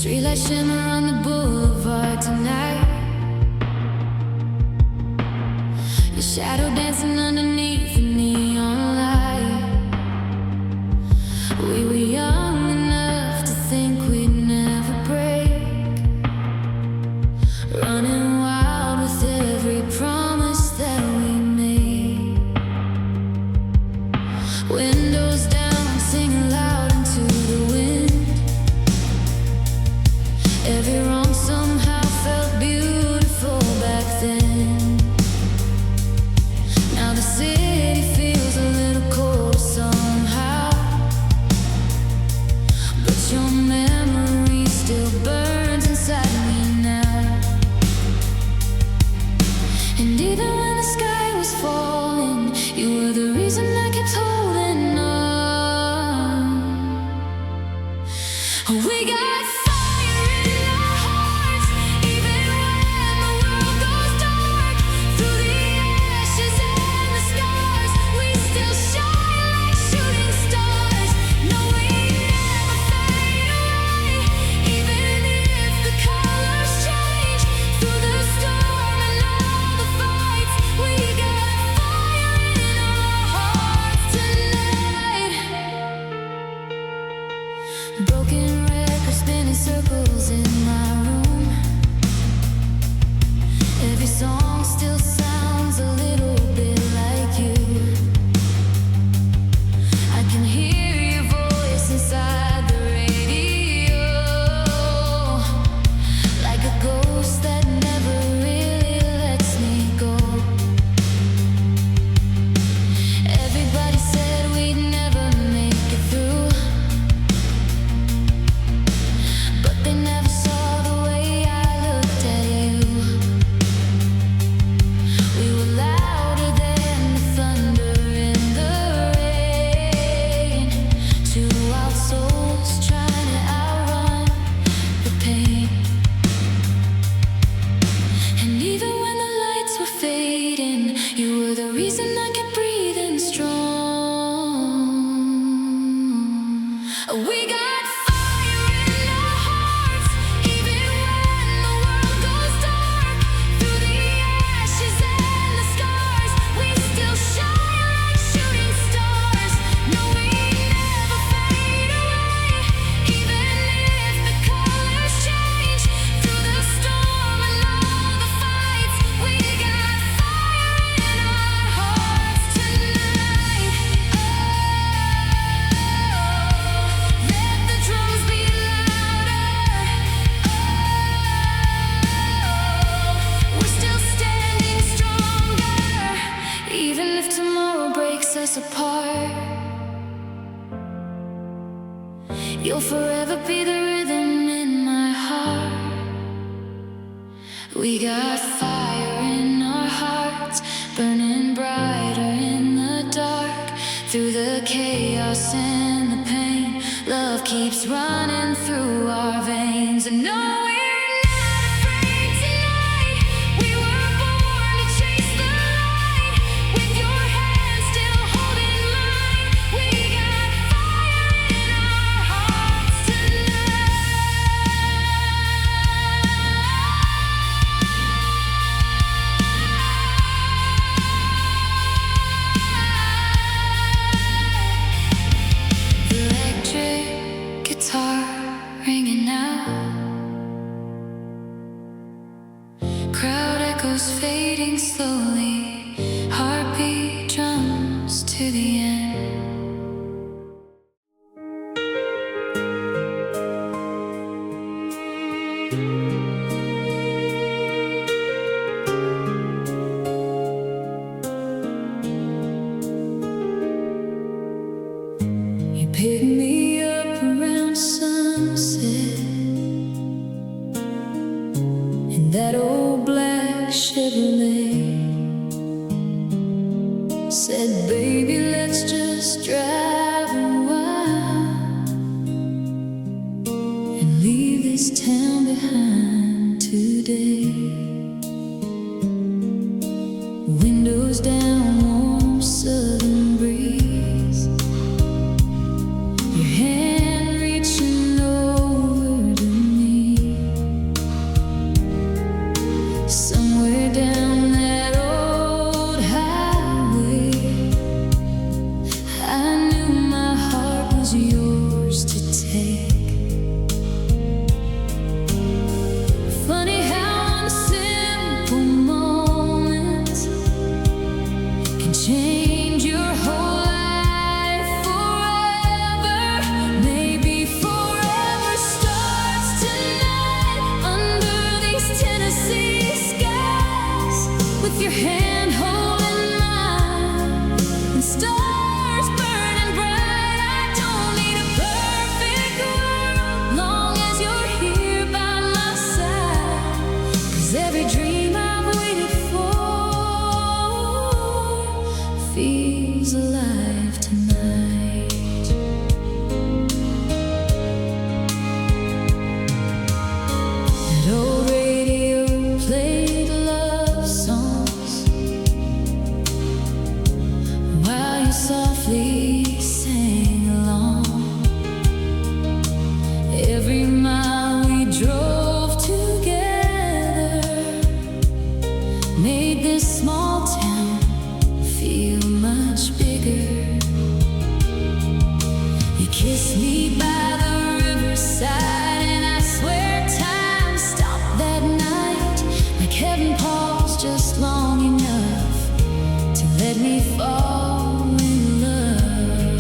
Streetlights shimmer on the boulevard tonight. Your shadow dancing underneath the neon light. We were young enough to think we'd never break, running wild with every promise that we made. Windows down, singing loud into the wind. Every wrong somehow felt beautiful back then. Now the city feels a little cold somehow, but your memory still burns inside me now. And even when the sky was falling, you were the reason I kept holding on. We got fire in our hearts, even when the world goes dark. Through the ashes and the scars, we still shine like shooting stars. No, we never fade away, even if the colors change. Through the storm and all the fights, we got fire in our hearts tonight. Broken records spinning circles in my room. Every song still sounds a little bit like you. I can hear your voice inside the radio, like a ghost that never really lets me go. Everybody said we'd never make it through, but they never saw the way I looked at you. We were louder than the thunder in the rain. Two wild souls trying to outrun the pain. And even when the lights were fading, you were the reason I kept breathing strong. We got fire in our hearts, even when the world goes dark. Through the ashes and the scars, we still shine like shooting stars. No, we never fade away, even if the colors change. Through the storm and all the fights, we got fire in our hearts tonight. Let the drums be louder. We're still standing stronger, even if tomorrow breaks us apart. You'll forever be the rhythm in my heart. We got fire in our hearts, burning brighter in the dark. Through the chaos and the pain, love keeps running through our veins. And no, we're not afraid tonight. We were born to chase the light. With your hand still holding mine, we got fire in our hearts tonight. Electric guitar ringing out, crowd echoes fading slowly, heartbeat drums to the end. You pick me up around sunset in that old black Chevrolet. Said, baby, let's just drive a while and leave this town behind today. Windows down, warm southern breeze, your hand reaching over to me. simple moments can change your whole life forever. Maybe forever starts tonight under these Tennessee skies, with your hand holding mine and stars burning bright. I don't need a perfect world, long as you're here by my side. 'Cause every dream I've waited for feels alive tonight. That old radio played love songs while you softly sang along. Every mile we drove together made this small town feel much bigger. You kissed me by the riverside, and I swear time stopped that night, like heaven paused just long enough to let me fall in love.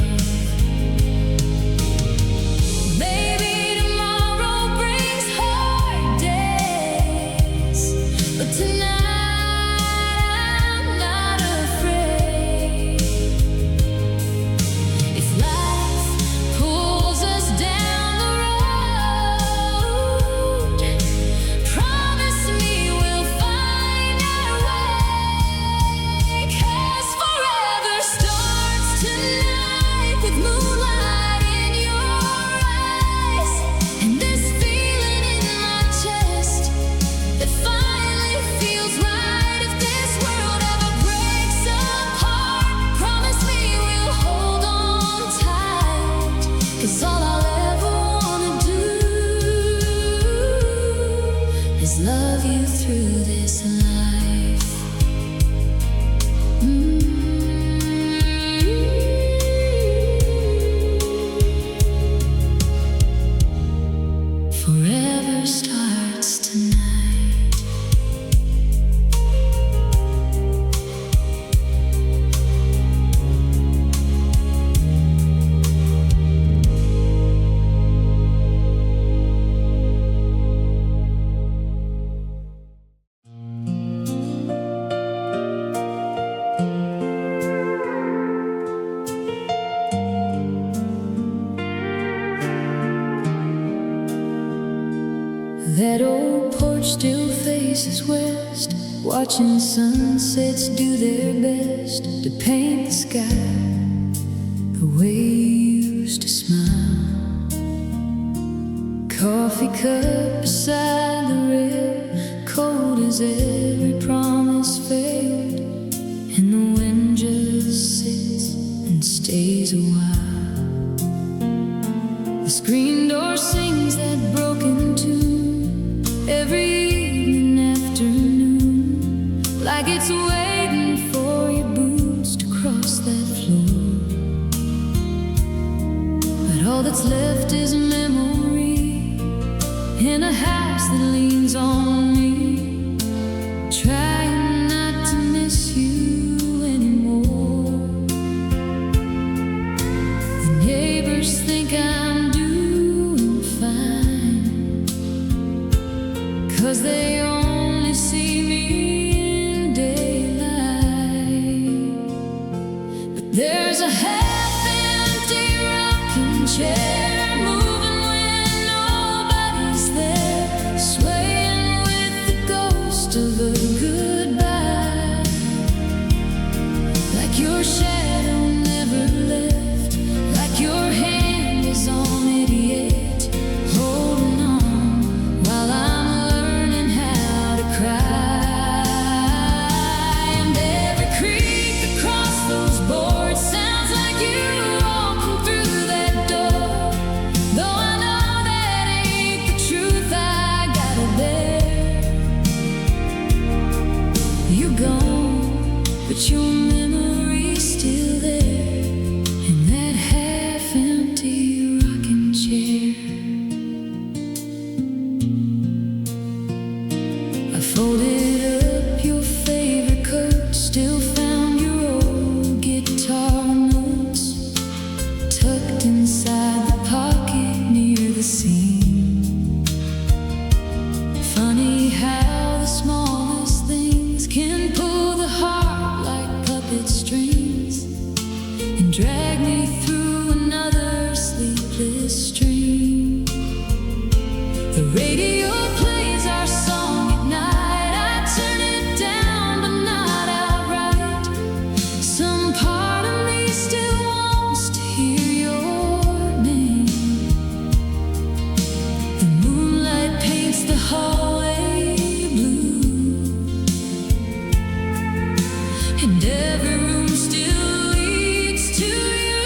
Maybe tomorrow brings hard days, but tonight I'm not afraid. If life pulls us down the road, promise me we'll find our way. 'Cause forever starts tonight with moonlight in your eyes, and this feeling in my chest that finally feels right. If this world ever breaks apart, promise me we'll hold on tight. 'Cause all I'll ever wanna do is love you through this life. Forever starts tonight. That old porch still faces west, watching sunsets do their best to paint the sky the way you used to smile. Coffee cup beside the rail, cold as every promise failed, and the wind just sits and stays a while. The screen door sings that broken tune every evening afternoon, like it's waiting for your boots to cross that floor. But all that's left is a memory in a house that leans on me, trying not to miss you anymore. The neighbors think I'm doing fine, 'cause they only see me in daylight. But there's a half-empty rocking chair moving when nobody's there, swaying with the ghost of a goodbye, like your shadow never left, like your hand is on it yet, holding on while I'm learning how to cry. And every creak across those boards sounds like you walking through that door, though I know that ain't the truth I gotta bear. You're gone, but your memory's still there in that half-empty rocking chair. I folded up and every room still leads to you.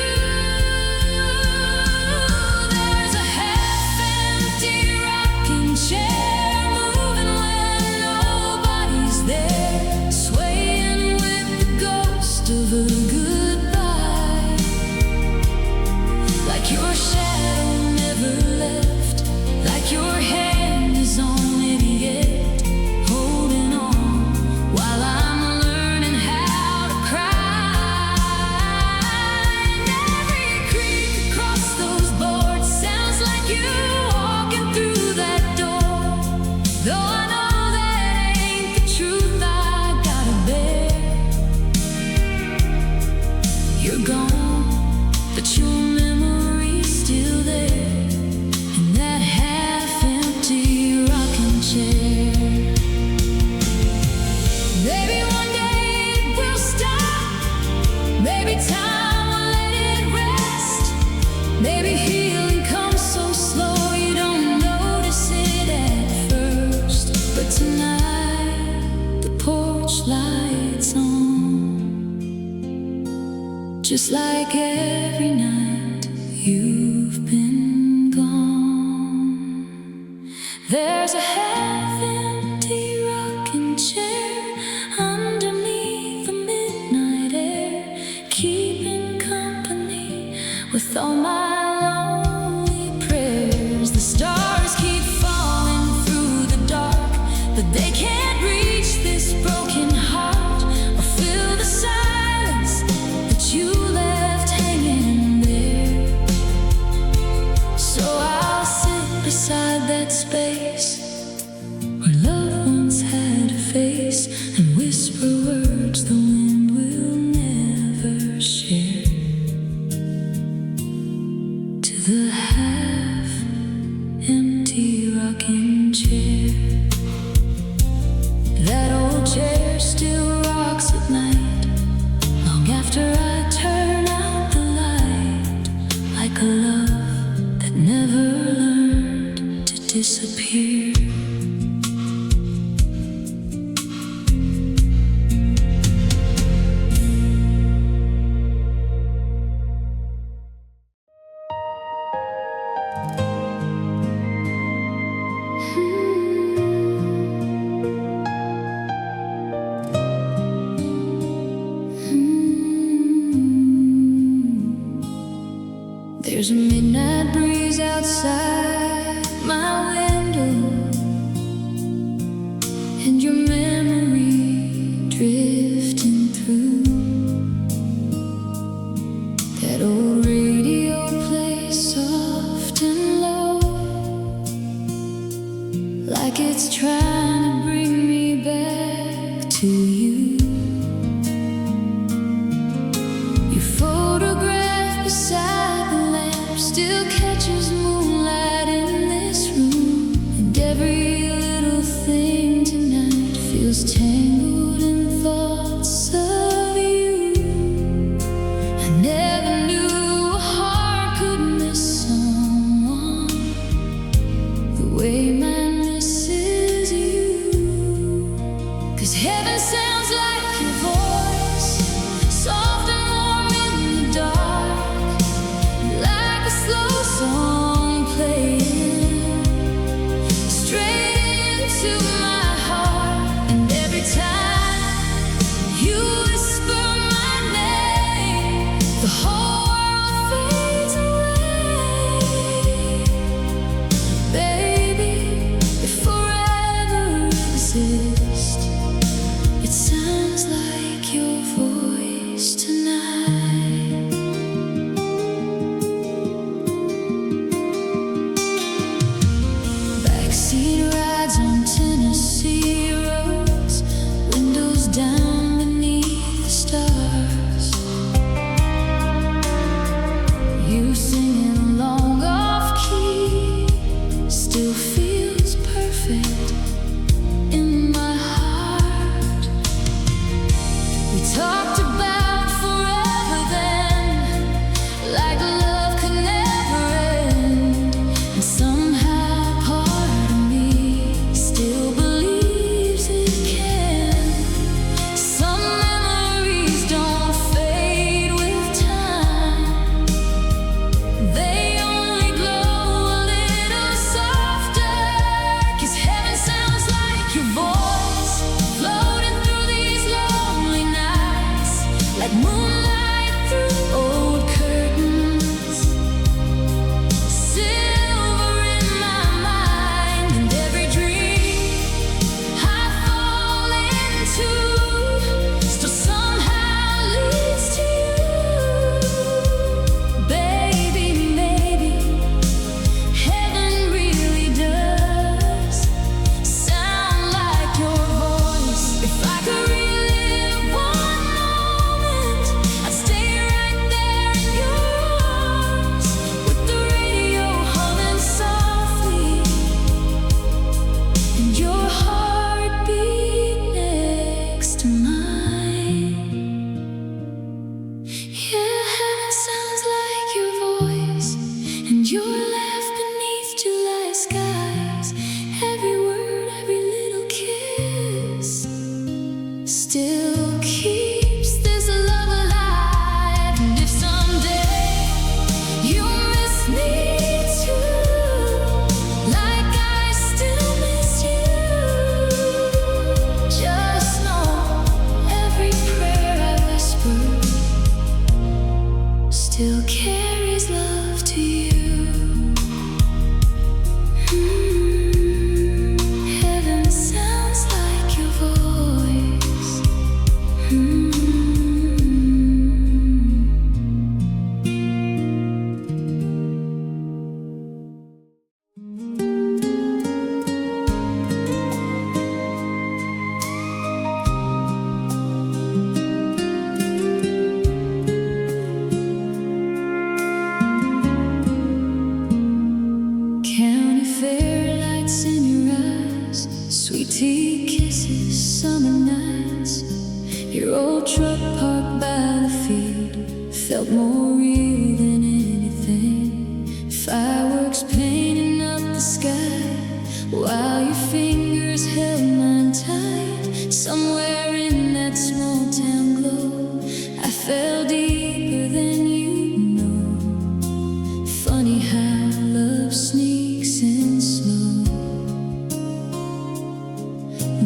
There's a half-empty rocking chair moving when nobody's there, swaying with the ghost of a goodbye, like your shadow never left, like your hand is on it yet, holding on while I'm learning how to cry. And every creak across those boards sounds like you walking through that door, though I know that ain't the truth I gotta bear. You're gone, but your memory's still there in that half-empty rocking chair. Maybe one day it will stop. Maybe time will let it rest. Maybe healing comes so slow you don't notice it at first. But tonight the porch lights on, just like every night you've been gone. There's a half-empty rocking chair underneath the midnight air, keeping company with all my lonely prayers. The stars keep falling through the dark, but they can't reach this broken heart or fill the silence that you left hanging there. So I'll sit beside that space where loved ones had a face and whisper words the wind will never share. To the half-empty rocking chair, that old chair still rocks at night, long after I turn out the light, like a love that never learned to disappear. There's a midnight breeze outside my window, and your memory drifting through. That old radio plays soft and low, like it's trying to bring me back to you. Your photograph beside the lamp still catches moonlight in this room, and every little thing tonight feels tangled in thoughts of you. I never knew a heart could miss someone the way mine misses you. 'Cause heaven sounds like your voice, soft and warm in the dark, like a slow song playing straight into my heart. And every time you whisper my name, the whole world fades away. Baby, if forever exists, it sounds like your voice tonight. Backseat rides on Tennessee roads, windows down beneath the stars. You singing along off key still feels perfect in my heart. We talked about forever then, like love could never end. And somehow part of me still believes it can. Some memory County fair lights in your eyes, sweet tea kisses, summer nights. Your old truck parked by the field felt more real than anything. Fireworks painting up the sky while your fingers held mine tight. Somewhere in that small town glow, I fell deeper than you know. Funny how love sneaks in slow,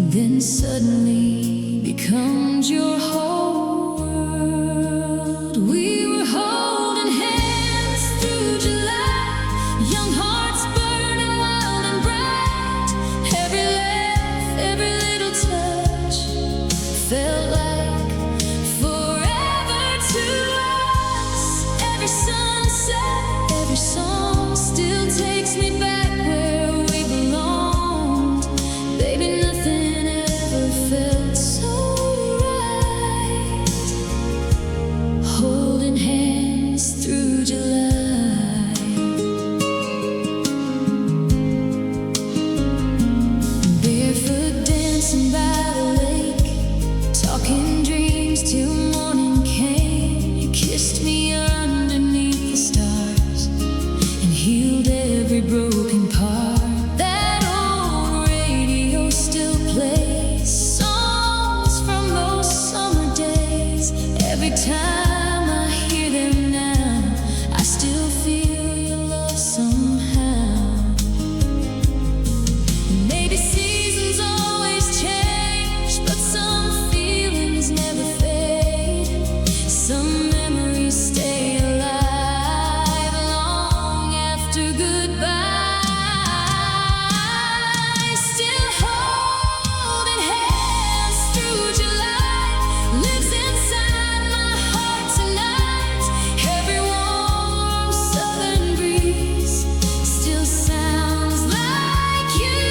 then suddenly becomes your whole world. We were holding hands through July, young hearts burning wild and bright. Every laugh, every little touch felt like forever to us. Every sunset, every song still takes me back where we belonged. Baby, nothing ever felt so right. Holding hands through July. Barefoot dancing by the lake, talking dreams till morning came. You kissed me underneath the stars and healed every broken part. That old radio still plays songs from those summer days. Every time I hear them now, I still feel your love somehow. Maybe seasons always change, but some feelings never fade. Some memories stay alive long after goodbye. Still holding hands through July lives inside my heart tonight. Every warm southern breeze still sounds like you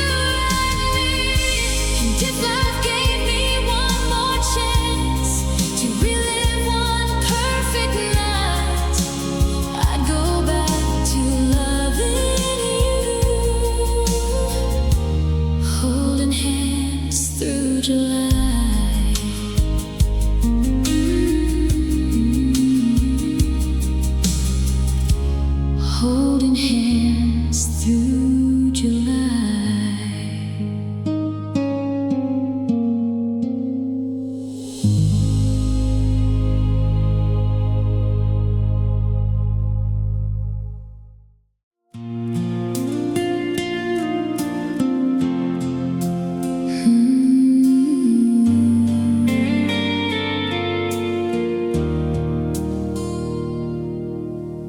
and me. And if life gave me one more chance to relive one perfect night, I'd go back to loving you. Holding hands through July. Holding hands through July.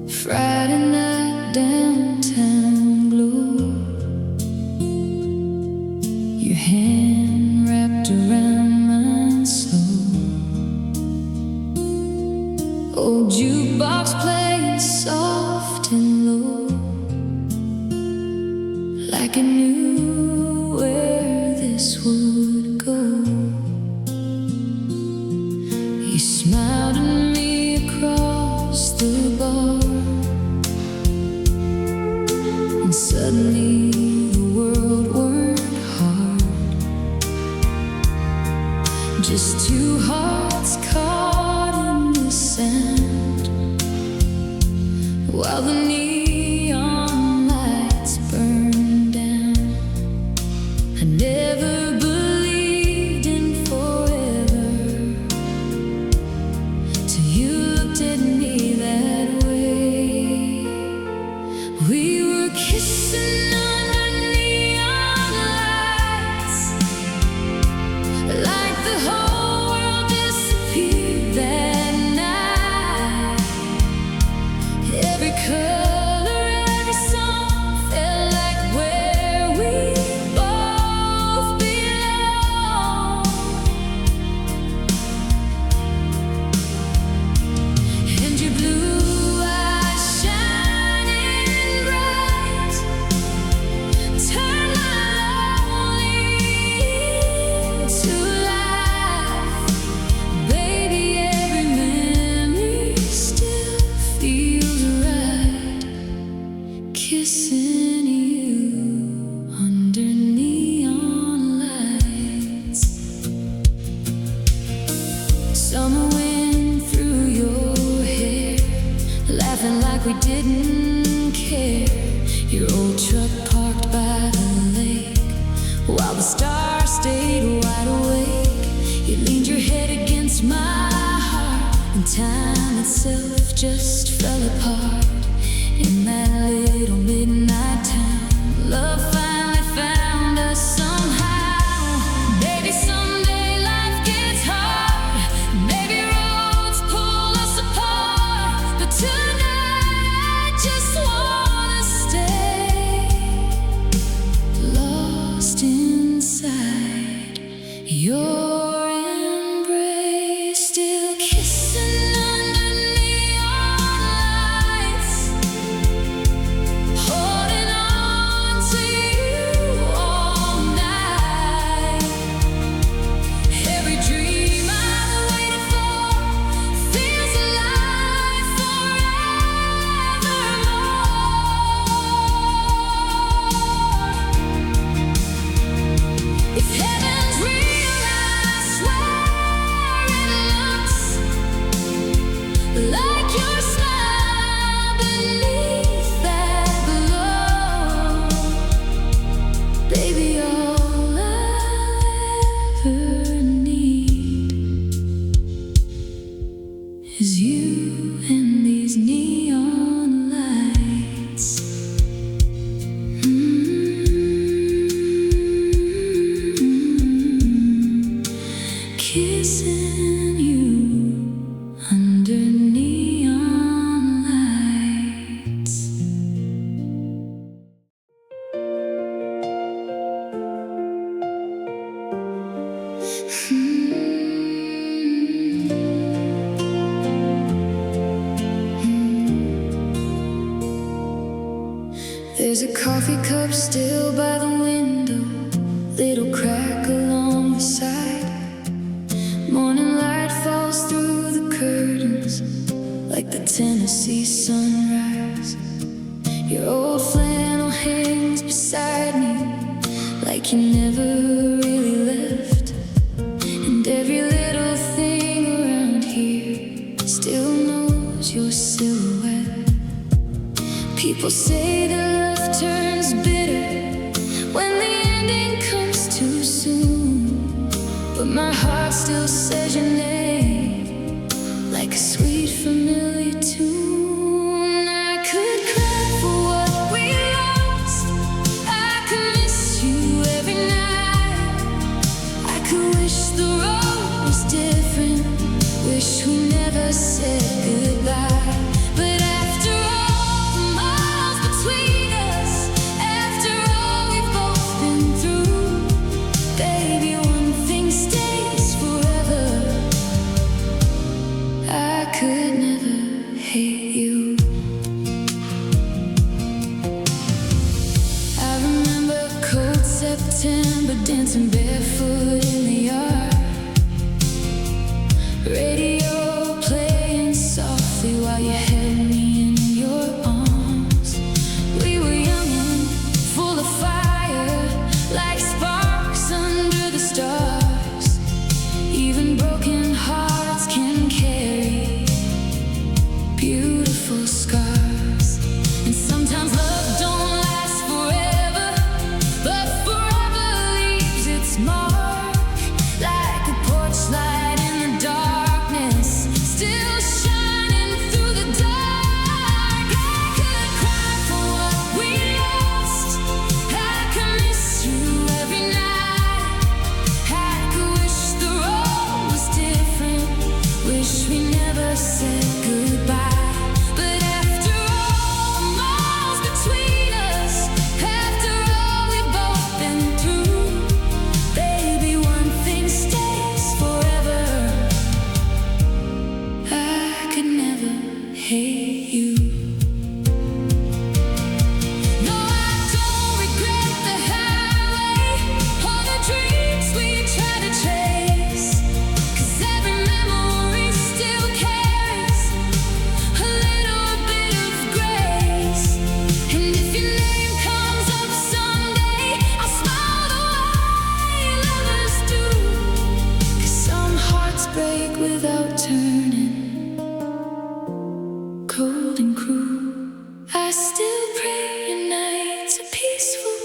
Friday night downtown glow, your hand wrapped around mine slow. Old jukebox playing soft and low, like it knew where this would go. You smiled at me across the bar, and suddenly the world worked hard. Just two hearts caught in the sand, while the neon lights burned down. I never believed in forever till you looked at me that way. We were kissing under neon lights, like the whole world disappeared that night. Every color Summer wind through your hair, laughing like we didn't care. Your old truck parked by the lake, while the stars stayed wide awake. You leaned your head against my heart, and time itself just fell apart. In that little midnight town, love finally found us somehow. Baby, someday life gets hard, maybe roads pull us apart, but tonight I just wanna stay lost inside your embrace, still kissing under neon lights, holding on to you all night. Every dream I've waited for feels alive forevermore. If heaven's real, I swear it looks like your smile beneath that glow. Baby, all I ever need is you and these neon lights. Kissing you under neon lights. There's a coffee cup still by the window, little crack along the side. Morning light falls through the curtains like the Tennessee sunrise. Your old flannel hangs beside me like you never really left. And every little thing around here still knows your silhouette. People say that love turns bitter when the ending comes too soon, but my heart still says your name like a sweet familiar tune. I could cry for what we lost, I could miss you every night, I could wish the road was different, wish we never said goodbye. But after all the miles between us, after all we've both been through, baby, one thing stays forever: I could never hate you. I remember cold September, dancing barefoot in the yard, radio playing softly while you held me in your arms. We were young and full of fire, like sparks under the stars. Even broken hearts can carry beautiful scars. And sometimes love don't last forever, but forever leaves its mark, like a porch light in the darkness, still shining through the dark. I could cry for what we lost, I could miss you every night, I could wish the road was different, wish we never said goodbye. But after all the miles between us, after all we've both been through, baby, one thing stays forever: I could never hate you. No, I don't regret the highway or the dreams we tried to chase, 'cause every memory still carries without turning, cold and cruel. I still pray your nights are peaceful.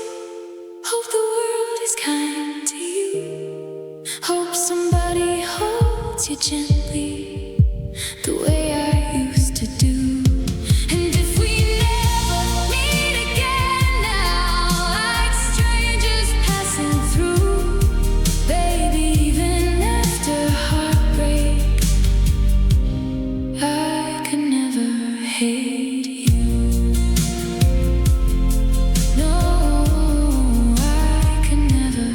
Hope the world is kind to you. Hope somebody holds you gently the way I used to do. And if we never meet again now, like strangers passing through, baby, even after heartbreak, I could never hate you. No, I could never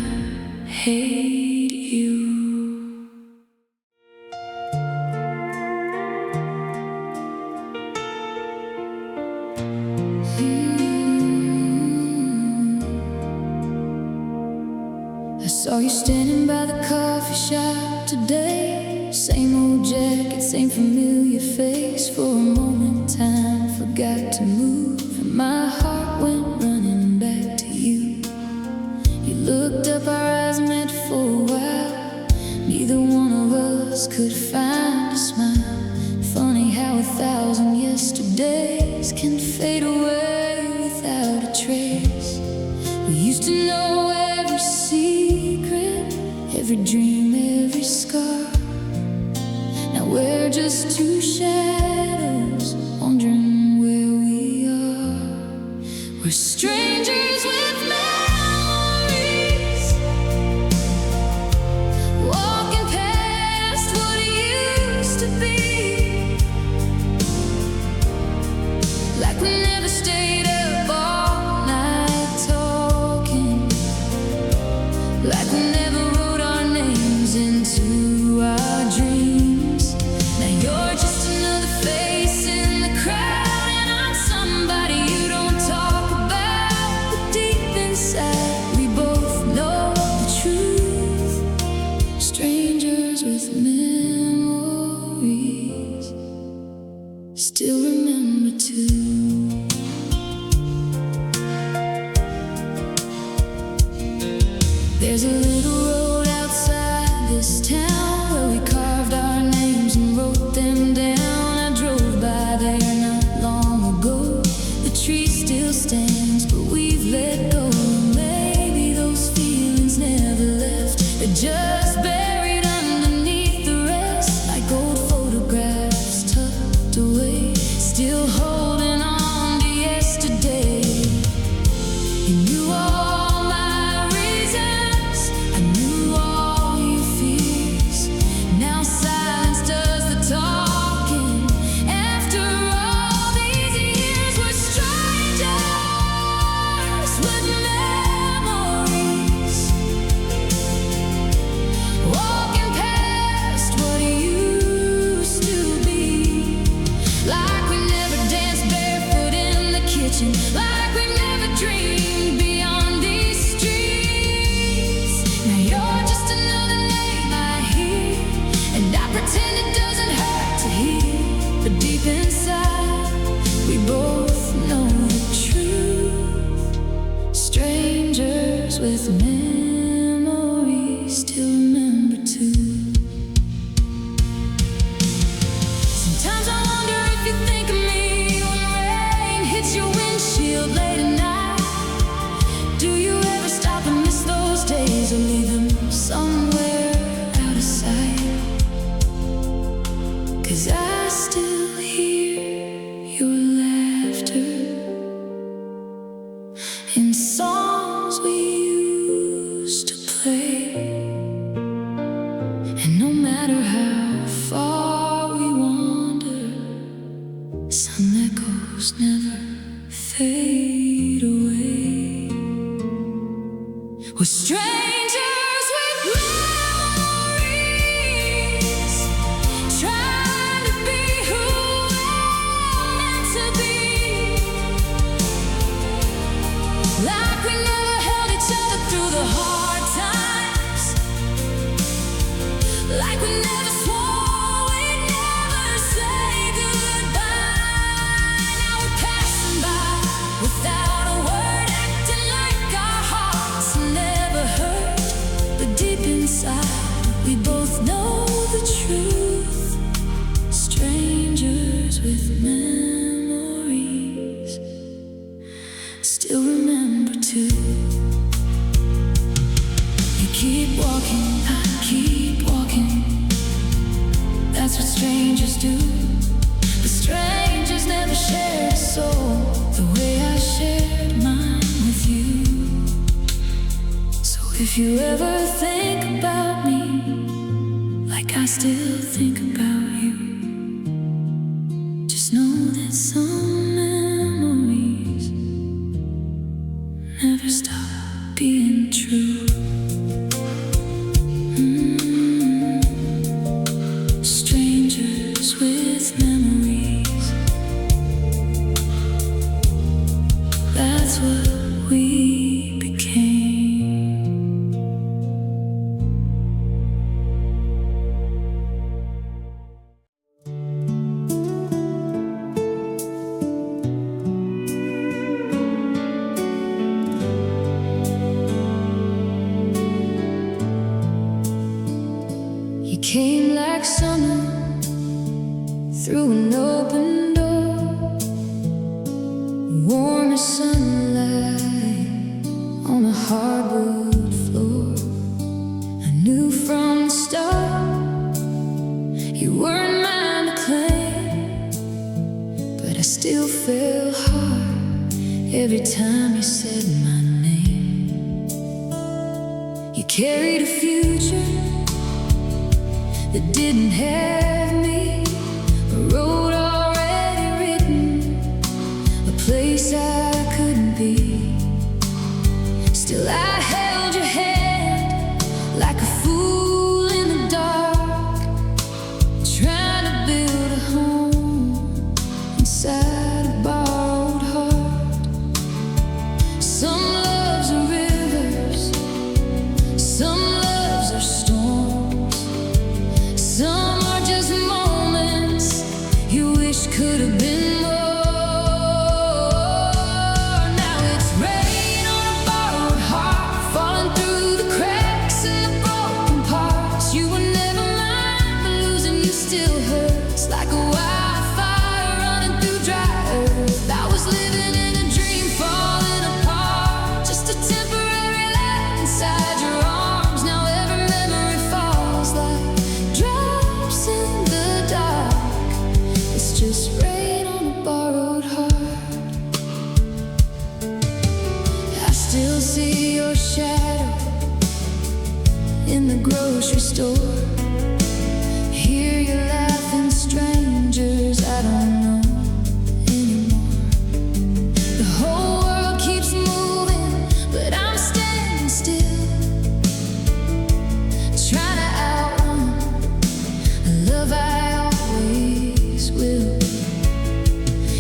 hate you. I saw you standing by the coffee shop today. Same old jacket, same familiar face. For a moment time forgot to move, and my heart went running back to you. You looked up, our eyes met for a while. Neither one of us could find a smile. Funny how 1,000 yesterdays can fade away without a trace. We used to know every secret, every dream, every scar. Now we're just two shadows wondering where we are. We're strangers with memories, walking past what used to be, like we never stayed up all night talking, like we never wrote our names into our dreams. Now you're just another face in the crowd, and I'm somebody you don't talk about. But deep inside, we both know the truth. Strangers with memories, still remember too. There's a little road outside this town where we carved our names and wrote them down. I drove by there not long ago. The tree still stands, but we've let go. Maybe those feelings never left. They're just buried underneath the rest, like old photographs tucked away, still holding on to yesterday. You knew all my reasons, I knew all your fears. Now silence does the talking. After all these years, we're strangers with memories, walking past what used to be, like we never danced barefoot in the kitchen, like we never dreamed beyond these streets. Now you're just another name I hear, and I pretend it doesn't hurt to hear. But deep inside, we both know the truth. Strangers with memories, still remember too. Sometimes I wonder if you think of me when rain hits your windshield late at night. Do you ever stop and miss those days, or leave them somewhere out of sight? 'Cause I still hear your laughter in songs we used to play. And no matter how far we wander, some echoes never fade away. We're strangers with memories, trying to That's what strangers do. But strangers never share a soul the way I shared mine with you. So if you ever think about me like I still think about you, just know that some memories never stop being true. Strangers with memories, that's what we became. You came like summer through an open door, warm as sunlight on a hardwood floor. I knew from the start you weren't mine to claim, but I still fell hard every time you said my name. You carried a future that didn't have me, a road already written, a place I couldn't be. Still I held your hand like a fool in the dark, trying to build a home inside a borrowed heart. Some loves are rivers, some loves are storms, some are just moments you wish could have been more. Now it's rain on a borrowed heart, falling through the cracks and the broken parts. You were never mine, but losing you still hurts like a wildfire running through dry earth. I was living in a dream, falling apart, just a temporary light inside your arms. Now every memory falls like drops in the dark. It's just rain on a borrowed heart. I still see your shadow in the grocery store, hear you laughing, strangers I don't know anymore. The whole world keeps moving, but I'm standing still, trying to outrun a love I always will.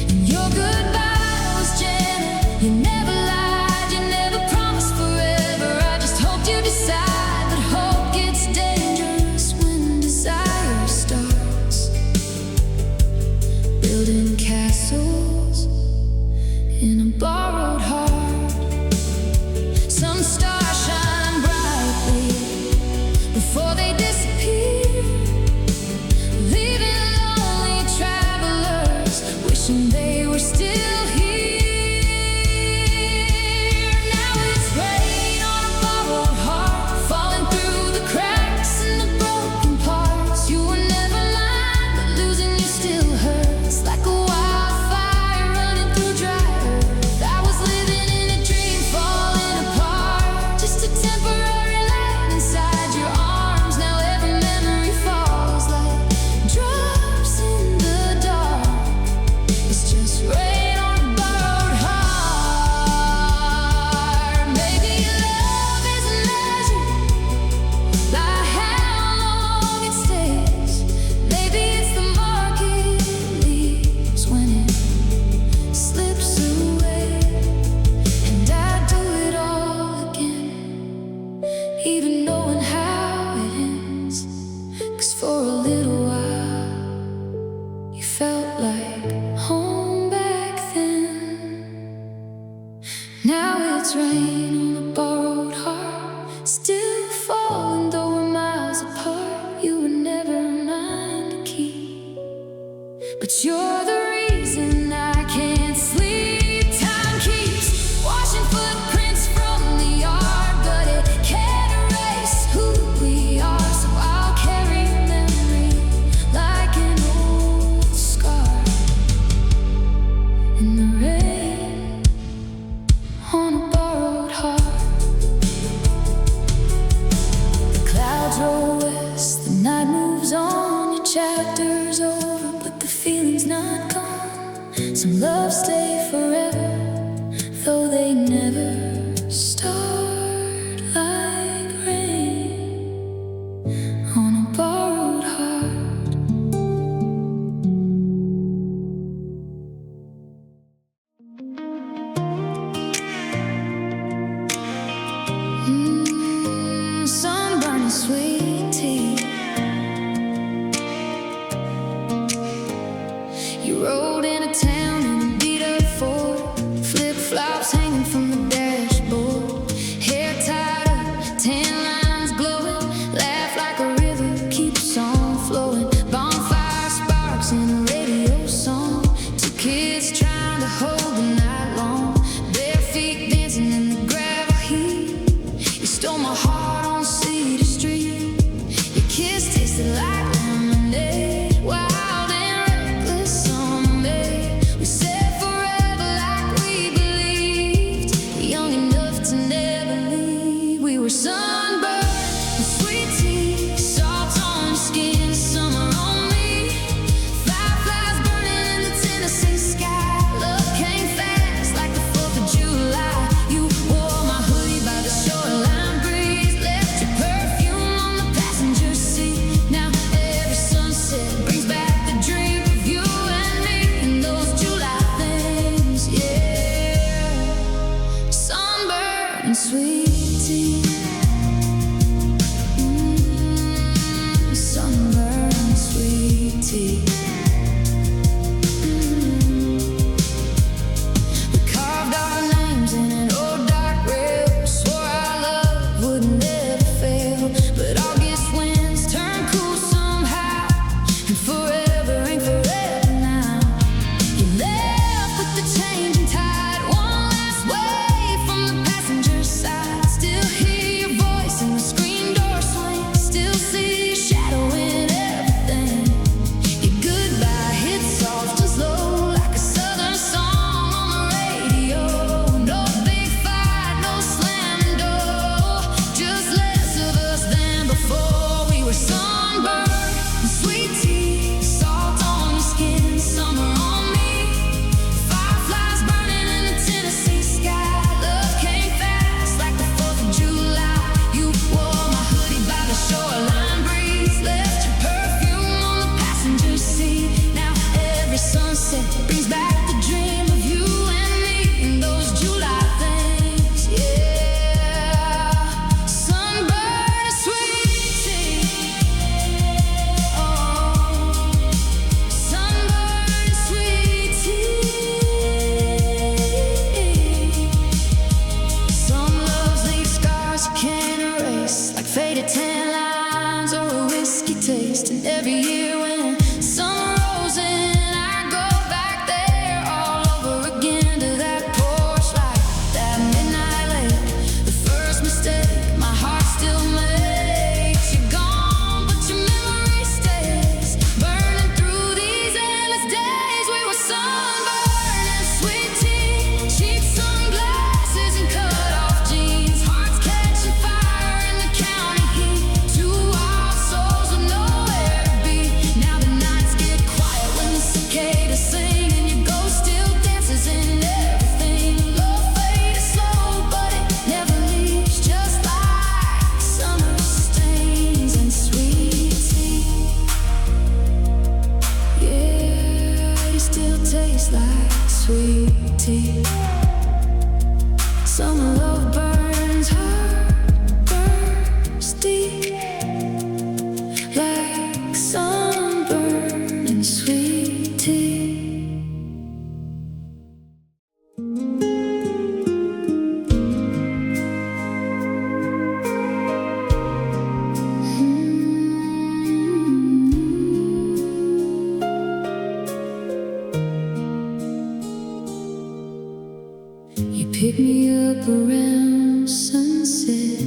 And your goodbye was gentle, you never lied, you never promised forever. I just hoped you decide, but hope gets dangerous when desire starts building castles in a borrowed heart. Some stars shine brightly before they disappear, leaving lonely travelers wishing they were still here. Now it's rain on a borrowed heart, falling through the cracks and the broken parts. You were never mine, but losing you still hurts like a wildfire running through dry earth. I was living in a dream, falling apart, just a temporary light inside your arms. Now every memory falls like drops in the dark. It's just rain on a borrowed heart. Maybe love isn't measured by how long it stays. Maybe it's the mark it leaves when it slips away. And I'd do it all again, even knowing how it ends. 'Cause for a little while you felt like home back then. Now it's rain on a borrowed heart, still falling though we're miles apart. You were never mine to keep, but you're the reason I can't sleep. Time keeps washing footprints from the yard, but it can't erase who we are. So I'll carry a memory like Some love stay forever, though they never start like rain on a borrowed heart. Sunburn and sweet tea. You rode into town in a beat-up Ford, flip-flops hanging from the dashboard, hair tied up, tan lines glowing, laugh like a river keeps on flowing, bonfire sparks in a radio song, two kids trying to hold the night long, bare feet dancing in the gravel heat. You stole my heart on Cedar Street, your kiss tasted like lemonade, wild and reckless someday. We said forever like we believed, young enough to never leave. We were sunburned and sweet tea, salt on your skin, summer on me, fireflies burning in the Tennessee sky. Love came fast like the 4th of July. You wore my hoodie by the shoreline breeze, left your perfume on the passenger seat. Now every sunset brings back the dream of you and me and those July things, yeah. Sunburn and sweet tea. Sunburn and sweet tea. We carved our names in an old dark rail, swore our love would never fail. But August winds turn cool somehow, and forever ain't forever now. You left with the changing tide, one last wave from the passenger side. Still hear your voice in the screen door swing, still see your shadow in everything. Your goodbye hits soft and slow like a southern song on the radio. No big fight, no slamming door, just less of us than before. We were sunburned and sweet tea, salt on your skin, summer on me, fireflies burning in the Tennessee sky. Love came fast like the 4th of July. You wore my hoodie by the shoreline breeze, left your perfume on the passenger seat. Now every sunset brings back the dream of you and me and those July things, yeah. Sunburn and sweet tea. Oh, sunburn and sweet tea. Some loves leave scars you can't erase, like faded tan lines or a whiskey taste. And every year when summer rolls in, I go back there all over again to that porch light, that midnight lake, the first mistake my heart still makes. You're gone, but your memory stays, burning through these endless days. We were sunburned and sweet tea, cheap sunglasses and cut-off jeans, hearts catching fire in the county heat, two wild souls with nowhere to be. Now the nights get quiet when the cicadas sing, and your ghost still dances in everything. Love faded slow, but it never leaves, just like summer stains and sweet tea. Yeah, you still taste like sweet tea. Summer love burns hard, burns deep, like sunburn and sweet tea. You pick me up around sunset,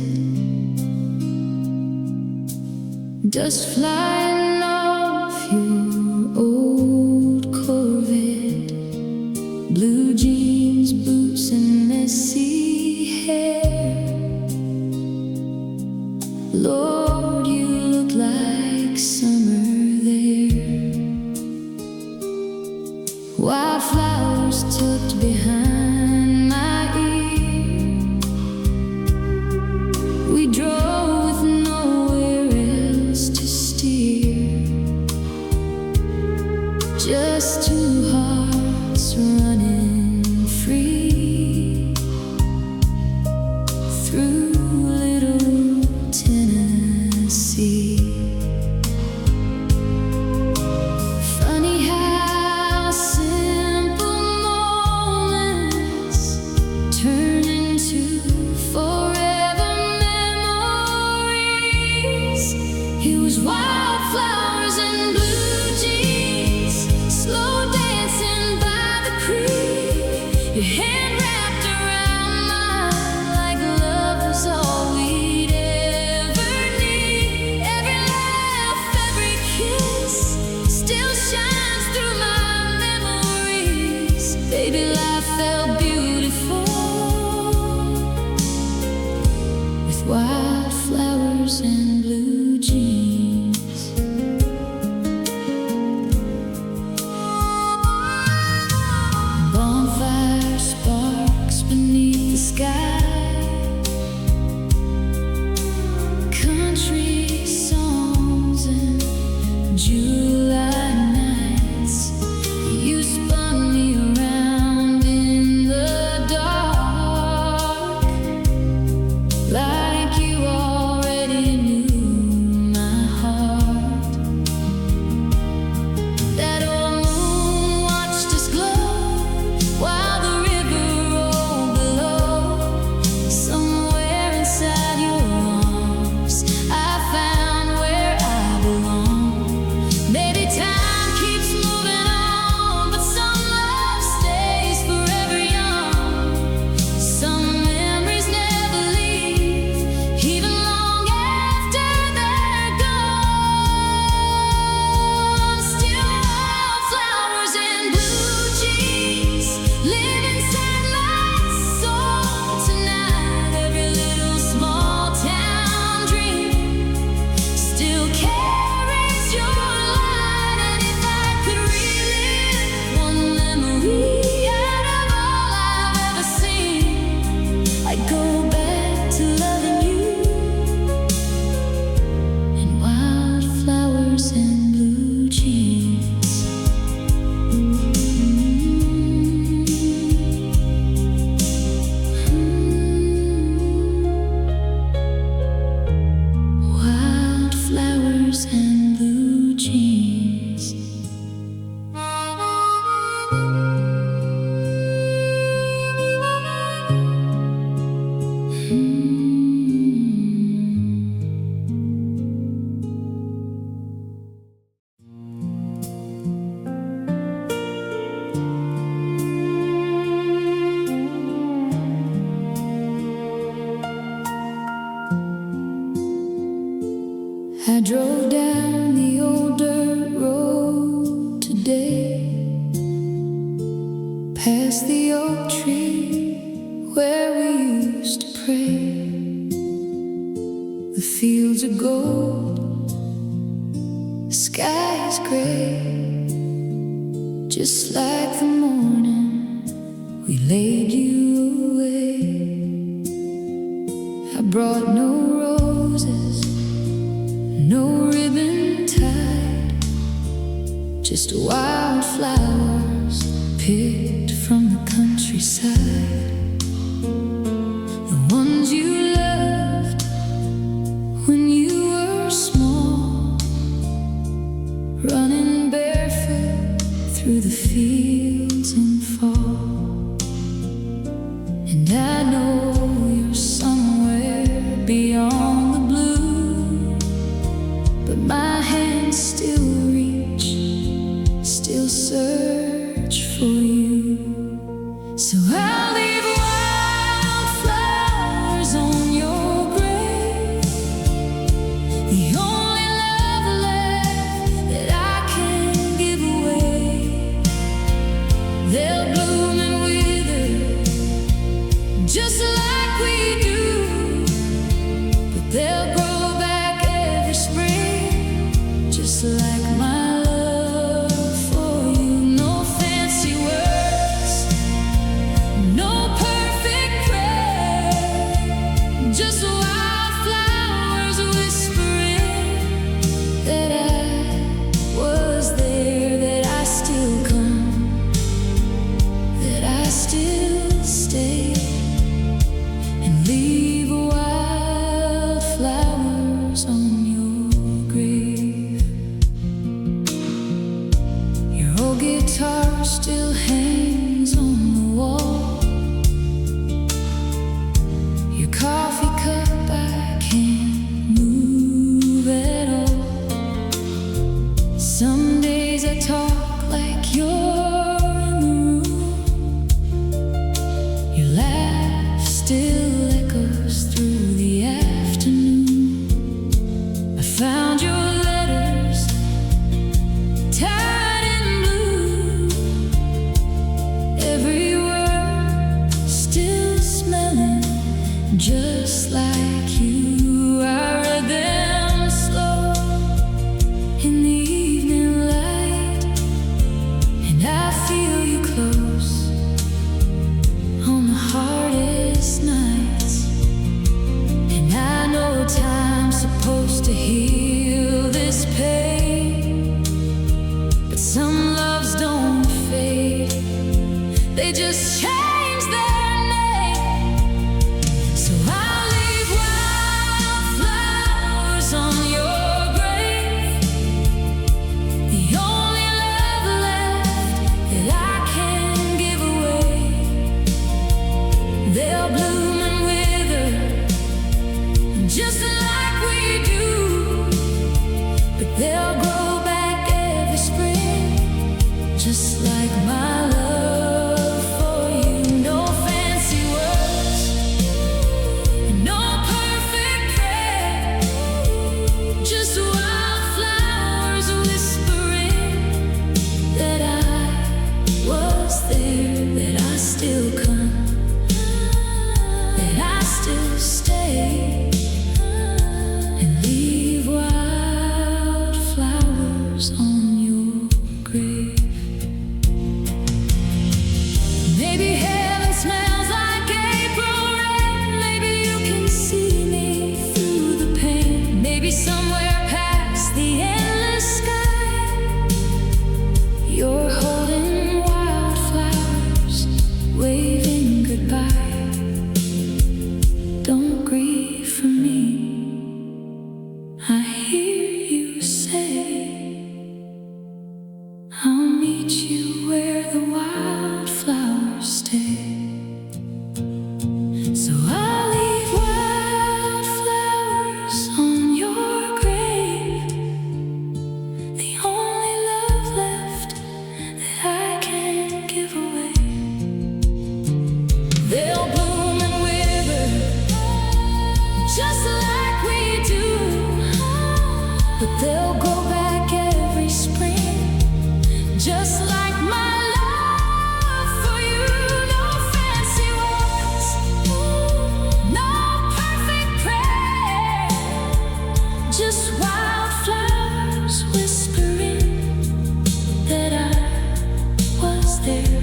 dust flying off your old Corvette, blue jeans, boots, and messy hair. Lord, you look like summer there. Wildflowers just two hearts running free through little Tennessee. Funny how simple moments turn into forever memories. It was wildflowers and blue jeans, slow dancing by the creek. Your hand wrapped around mine like love was all we'd ever need. Every laugh, every kiss still shines through my memories. Baby, life felt beautiful with wildflowers and blue jeans. Bonfire sparks beneath the sky, country songs and July nights. You spun me around in the dark, like you already knew my heart. That old moon watched us glow while the river rolled below. Somewhere inside your arms I found where I belong. Maybe time keeps moving on, but some love stays forever young. Some memories never leave, even long after they're gone. Still wildflowers and blue jeans live inside my soul tonight. Every little small town dream still carries your light. And if I could relive one memory out of all I've ever seen, I'd go back to loving you in wildflowers and blue jeans. Wildflowers and blue jeans. I drove down the old dirt road today, past the oak tree where we used to pray. The fields are gold, the sky is gray, just like the morning we laid you away. I brought no roses, no ribbon tied, just wildflowers picked from the countryside. The ones you loved when you were small, running barefoot through the fields in fall. And I know you're somewhere beyond the blue, but my hands still reach, still search for you. So I'll leave wildflowers on your grave, the only love left that I can give away. They'll bloom guitar still hangs on the wall. Your coffee cup, I can't move at all. Some days I talk like you're in the room. Your laugh still echoes through the afternoon. I found your letters tied in blue. Every word still smelling just like you. I read them slow in the evening light, and I feel you close on the hardest nights. And I know time's supposed to heal this pain, but some loves don't fade, they just change their name. So I'll leave wildflowers on your grave, the only love left that I can give away. They'll bloom and wither just like we do, but they'll grow back every spring, just like my love for you. No fancy words, no perfect prayer, just wildflowers whispering that I was there, that I still come, that I still stay, and leave wildflowers on your grave. Maybe heaven smells like April rain. Maybe you can see me through the pain. Maybe somewhere past the endless sky, you're holding wildflowers, waving goodbye. Don't grieve for me, I hear you say. I'll meet you where the wildflowers stay. So I'll leave wildflowers on your grave, the only love left that I can give away. They'll bloom and wither just like we do, but they'll go back every spring, just like my love for you. No fancy words, no perfect prayer, just wildflowers whispering that I was there,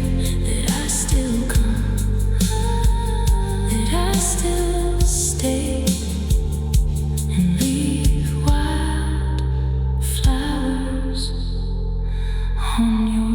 that I still come, that I still stay, and leave wildflowers on your